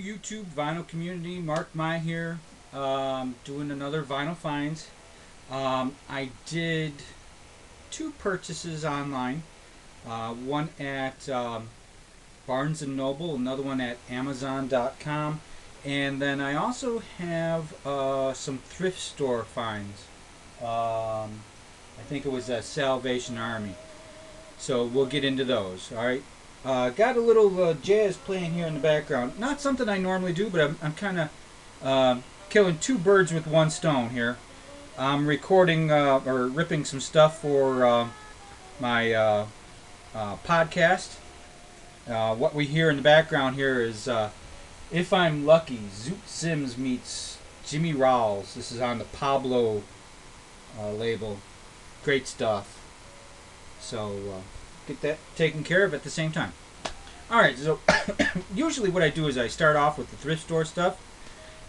YouTube vinyl community. Mark My here, doing another vinyl finds. I did two purchases online. One at Barnes & Noble, another one at Amazon.com. And then I also have some thrift store finds. I think it was Salvation Army. So we'll get into those, alright? Got a little jazz playing here in the background. Not something I normally do, but I'm kind of killing two birds with one stone here. I'm recording or ripping some stuff for my podcast. What we hear in the background here is If I'm Lucky, Zoot Sims meets Jimmy Rawls. This is on the Pablo label. Great stuff. So get that taken care of at the same time. Alright, so usually what I do is I start off with the thrift store stuff,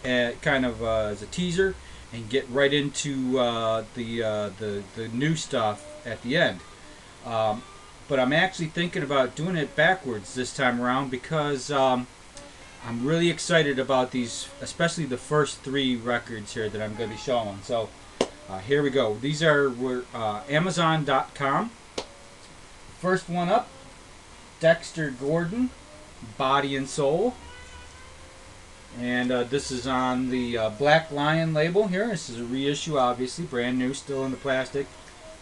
kind of as a teaser, and get right into the new stuff at the end. But I'm actually thinking about doing it backwards this time around because I'm really excited about these, especially the first three records here that I'm going to be showing. So here we go. These are Amazon.com. First one up, Dexter Gordon, Body and Soul. And this is on the Black Lion label here. This is a reissue, obviously, brand new, still in the plastic.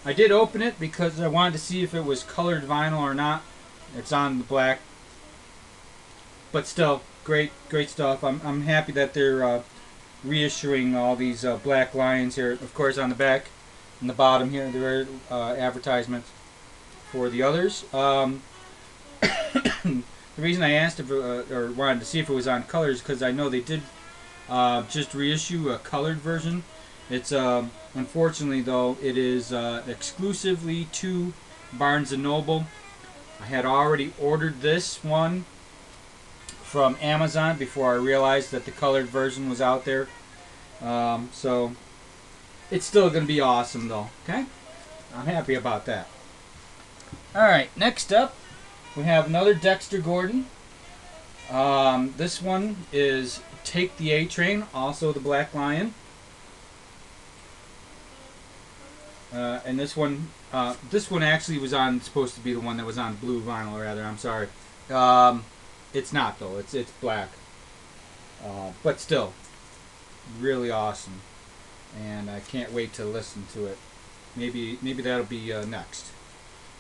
I did open it because I wanted to see if it was colored vinyl or not. It's on the black, but still, great stuff. I'm happy that they're reissuing all these Black Lions here. Of course, on the back and the bottom here, there are advertisements for the others. The reason I asked if or wanted to see if it was on color is because I know they did just reissue a colored version. It's unfortunately though it is exclusively to Barnes & Noble. I had already ordered this one from Amazon before I realized that the colored version was out there. So it's still going to be awesome though. Okay, I'm happy about that. Alright, next up we have another Dexter Gordon. This one is Take the A Train, also the Black Lion. And this one actually was supposed to be the one that was on blue vinyl, rather. I'm sorry. It's not though. It's black. But still, really awesome, and I can't wait to listen to it. Maybe that'll be next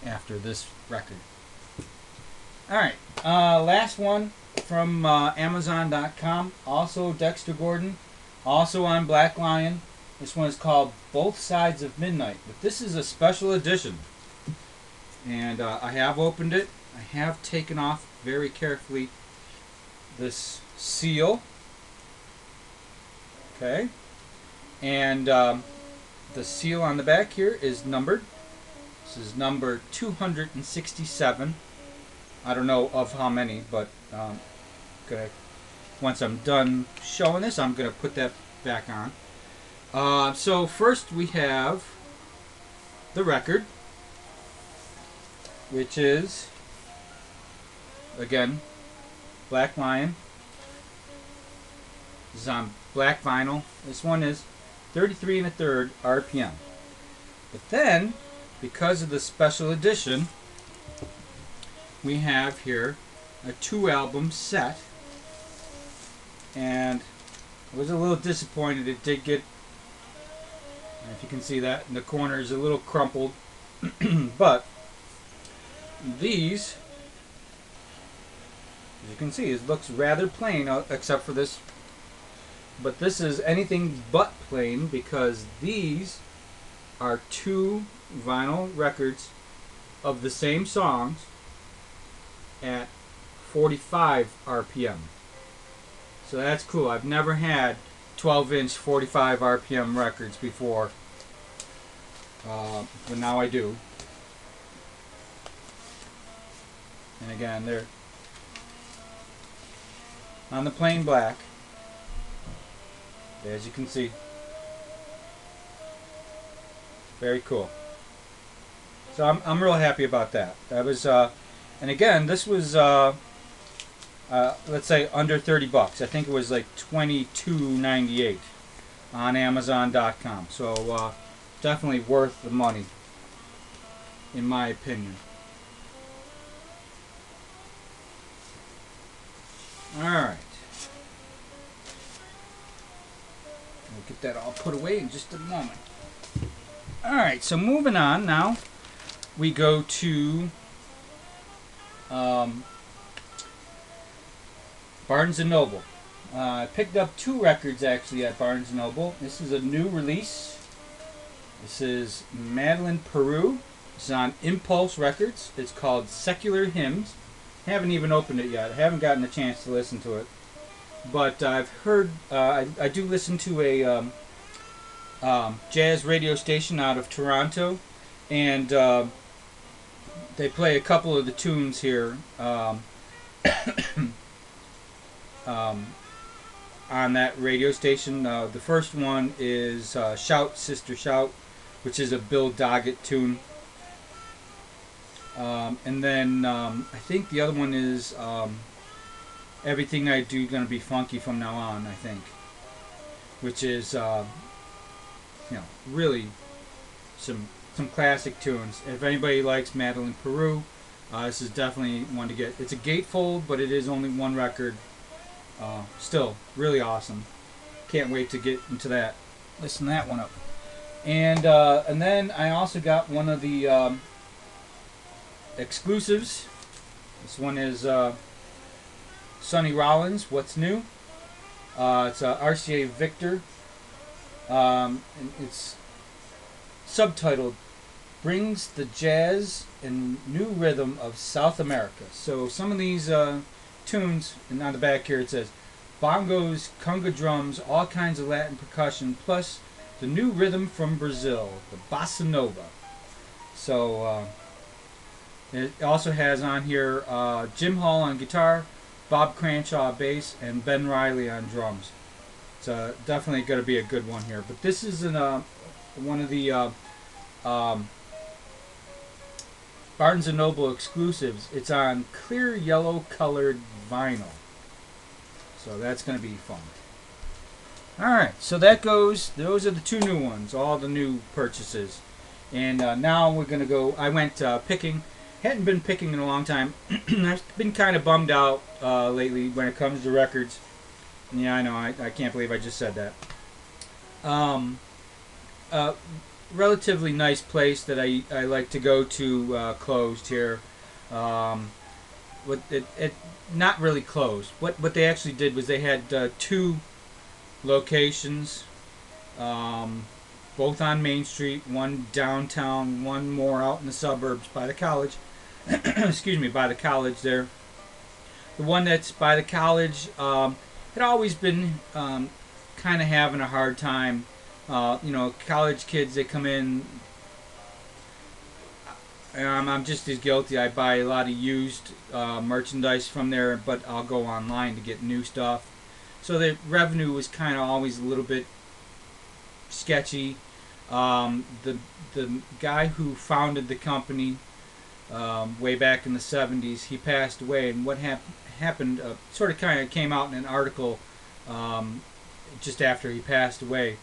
after this record. Alright, last one from Amazon.com, also Dexter Gordon, also on Black Lion. This one is called Both Sides of Midnight, but this is a special edition. And I have opened it. I have taken off very carefully this seal. Okay. And the seal on the back here is numbered. This is number 267. I don't know of how many, but once I'm done showing this, I'm going to put that back on. So first we have the record, which is, again, Black Lion. This is on black vinyl. This one is 33 1/3 RPM. But then, because of the special edition, we have here a 2-album set, and I was a little disappointed. It did get, if you can see that in the corner, is a little crumpled, but these, as you can see, it looks rather plain except for this, but this is anything but plain because these are two vinyl records of the same songs at 45 RPM. So that's cool. I've never had 12-inch 45 RPM records before, but now I do. And again, they're on the plain black, as you can see. Very cool. So I'm real happy about that. That was and again, this was let's say under 30 bucks. I think it was like $22.98 on Amazon.com. So definitely worth the money, in my opinion. Alright. We'll get that all put away in just a moment. Alright, so moving on now, we go to Barnes & Noble. I picked up 2 records actually at Barnes & Noble. This is a new release. This is Madeleine Peyroux. It's on Impulse Records. It's called Secular Hymns. Haven't even opened it yet. I haven't gotten a chance to listen to it. But I've heard, I do listen to a jazz radio station out of Toronto, and they play a couple of the tunes here on that radio station. The first one is Shout Sister Shout, which is a Bill Doggett tune. And then I think the other one is Everything I Do Gonna Be Funky From Now On, I think, which is really some classic tunes. If anybody likes Madeleine Peyroux, this is definitely one to get. It's a gatefold, but it is only 1 record. Still really awesome. Can't wait to get into that. Listen to that one up. And then I also got one of the exclusives. This one is Sonny Rollins, What's New? It's RCA Victor. And it's subtitled Brings the Jazz and New Rhythm of South America. So some of these tunes, and on the back here it says bongos, conga drums, all kinds of Latin percussion, plus the new rhythm from Brazil, the bossa nova. So it also has on here Jim Hall on guitar, Bob Cranshaw bass, and Ben Riley on drums. It's definitely going to be a good one here. But this is one of the Barnes & Noble exclusives. It's on clear yellow colored vinyl. So that's going to be fun. Alright, so those are the 2 new ones, all the new purchases. And now we're going to go, I went picking. Hadn't been picking in a long time. I've been kind of bummed out lately when it comes to records. Yeah, I know, I can't believe I just said that. Relatively nice place that I like to go to closed here. Not really closed. What they actually did was they had 2 locations, both on Main Street, one downtown, one more out in the suburbs by the college. Excuse me, by the college there. The one that's by the college had always been kind of having a hard time. College kids, they come in. I'm just as guilty. I buy a lot of used merchandise from there, but I'll go online to get new stuff. So the revenue was kind of always a little bit sketchy. The guy who founded the company way back in the 70s, he passed away, and what happened sort of kind of came out in an article just after he passed away,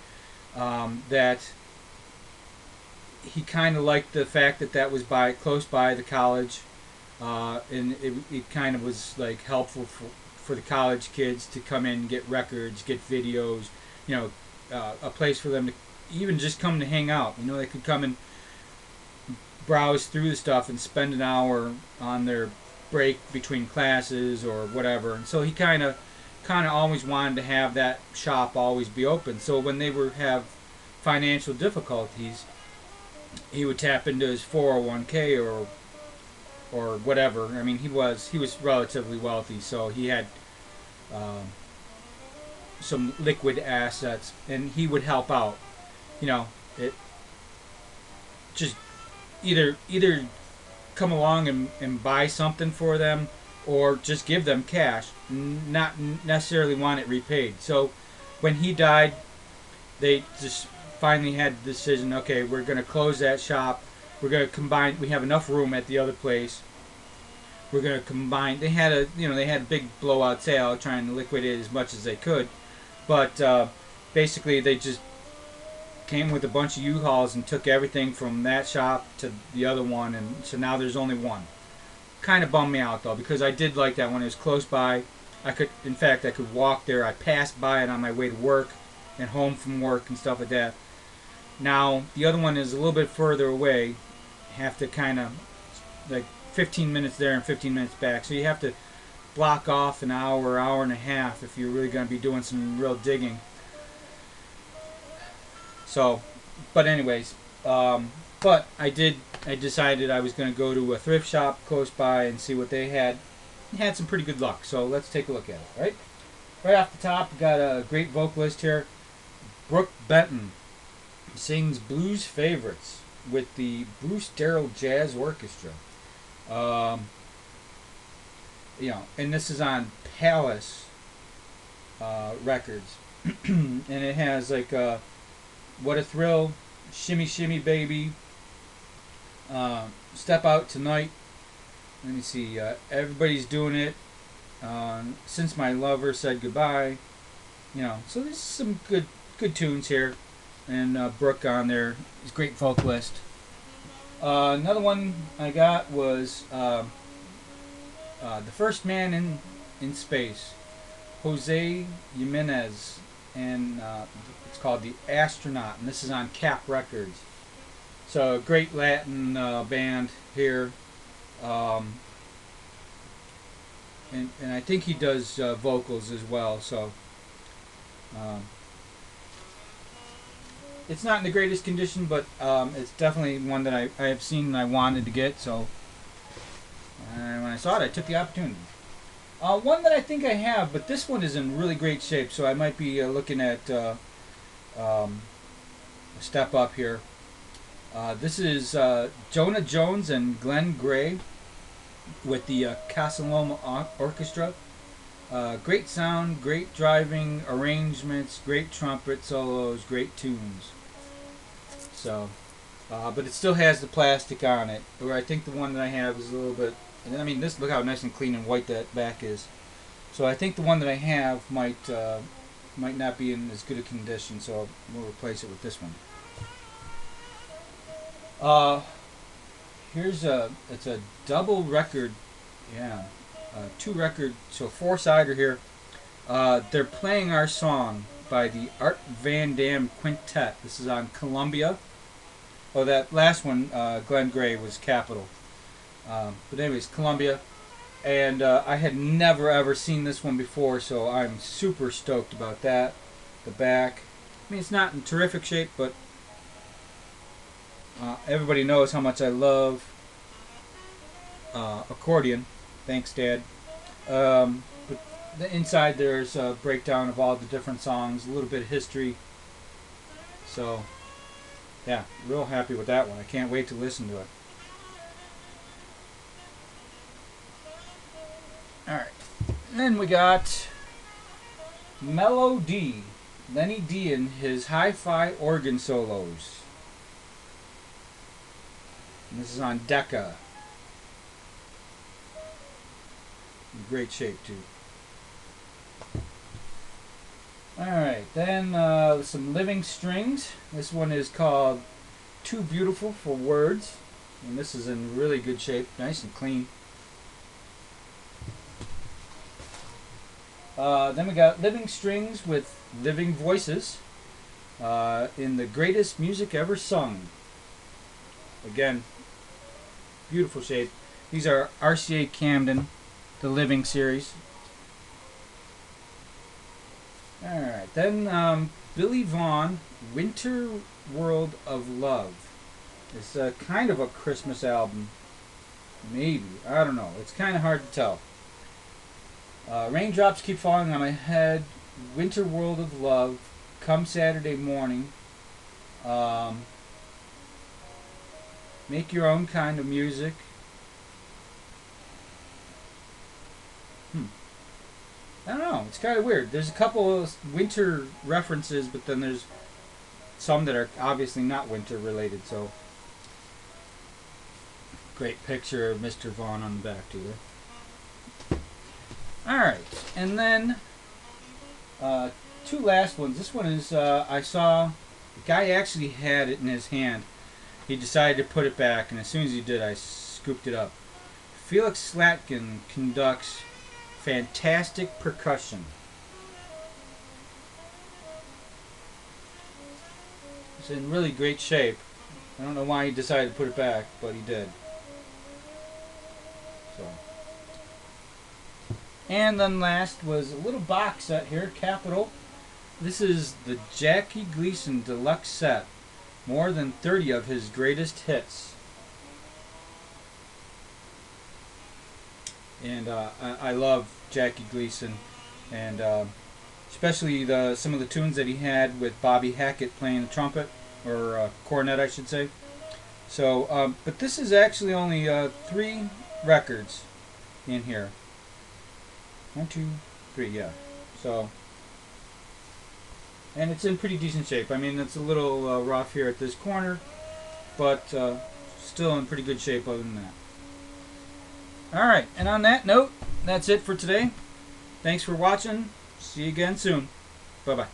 that he kind of liked the fact that was close by the college, and it kind of was like helpful for the college kids to come in and get records, get videos, a place for them to even just come to hang out. They could come and browse through the stuff and spend an hour on their break between classes or whatever. And so he kind of always wanted to have that shop always be open. So when they have financial difficulties, he would tap into his 401k or whatever. I mean, he was relatively wealthy, so he had some liquid assets, and he would help out. It just either come along and buy something for them, or just give them cash, not necessarily want it repaid. So when he died, they just finally had the decision, okay, we're going to close that shop. We're going to combine. We have enough room at the other place. were going to combine. They had a big blowout sale, trying to liquidate as much as they could, but basically they just came with a bunch of U-Hauls and took everything from that shop to the other one, and so now there's only one. Kind of bummed me out though, because I did like that one. It was close by. In fact, I could walk there. I passed by it on my way to work and home from work and stuff like that. Now the other one is a little bit further away. Have to kind of like 15 minutes there and 15 minutes back. So you have to block off an hour, hour and a half if you're really going to be doing some real digging. So, but anyways, but I decided I was going to go to a thrift shop close by and see what they had. Had some pretty good luck. So let's take a look at it. Right off the top, we got a great vocalist here, Brooke Benton. Sings blues favorites with the BlueSterile Jazz Orchestra. And this is on Palace Records, and it has like What a Thrill, Shimmy Shimmy Baby, Step Out Tonight. Let me see. Everybody's Doing It. Since My Lover Said Goodbye. So there's some good tunes here. And Brooke on there is a great vocalist. Another one I got was The First Man in Space, Jose Jimenez, and it's called The Astronaut, and this is on Cap Records. So a great Latin band here. And I think he does vocals as well. So it's not in the greatest condition, but it's definitely one that I have seen and I wanted to get. So when I saw it, I took the opportunity. One that I think I have, but this one is in really great shape, so I might be looking at a step up here. This is Jonah Jones and Glenn Gray with the Casa Loma Orchestra. Great sound, great driving arrangements, great trumpet solos, great tunes. So, but it still has the plastic on it. Where I think the one that I have is a little bit. I mean, look how nice and clean and white that back is. So I think the one that I have might not be in as good a condition. So we'll replace it with this one. It's a double record, yeah, 2 record, so 4-sider here. They're Playing Our Song by the Art Van Dam Quintet. This is on Columbia. Oh, that last one, Glenn Gray, was Capitol. But anyways, Columbia. And I had never ever seen this one before, so I'm super stoked about that. The back, I mean, it's not in terrific shape, but everybody knows how much I love accordion. Thanks, Dad. But the inside there's a breakdown of all the different songs, a little bit of history. So, yeah, real happy with that one. I can't wait to listen to it. Alright. Then we got Mellow D. Lenny D and his hi-fi organ solos. And this is on Decca. In great shape too. Alright, then some Living Strings. This one is called Too Beautiful for Words. And this is in really good shape, nice and clean. Then we got Living Strings with Living Voices in the Greatest Music Ever Sung. Again, beautiful shape. These are RCA Camden, the Living series. Alright, then Billy Vaughn, Winter World of Love. It's kind of a Christmas album. Maybe. I don't know. It's kind of hard to tell. Raindrops Keep Falling on My Head, Winter World of Love, Come Saturday Morning, Make Your Own Kind of Music. I don't know, it's kind of weird. There's a couple of winter references, but then there's some that are obviously not winter related, so great picture of Mr. Vaughn on the back too there. Alright, and then two last ones. This one is, I saw the guy actually had it in his hand. He decided to put it back, and as soon as he did, I scooped it up. Felix Slatkin conducts fantastic percussion. It's in really great shape. I don't know why he decided to put it back, but he did. So. And then last was a little box set here, Capital. This is the Jackie Gleason Deluxe Set. More than 30 of his greatest hits. And I love Jackie Gleason, and especially some of the tunes that he had with Bobby Hackett playing the trumpet, or cornet I should say. So, but this is actually only 3 records in here. 1, 2, 3, yeah. So, and it's in pretty decent shape. I mean, it's a little rough here at this corner, but still in pretty good shape other than that. Alright, and on that note, that's it for today. Thanks for watching. See you again soon. Bye-bye.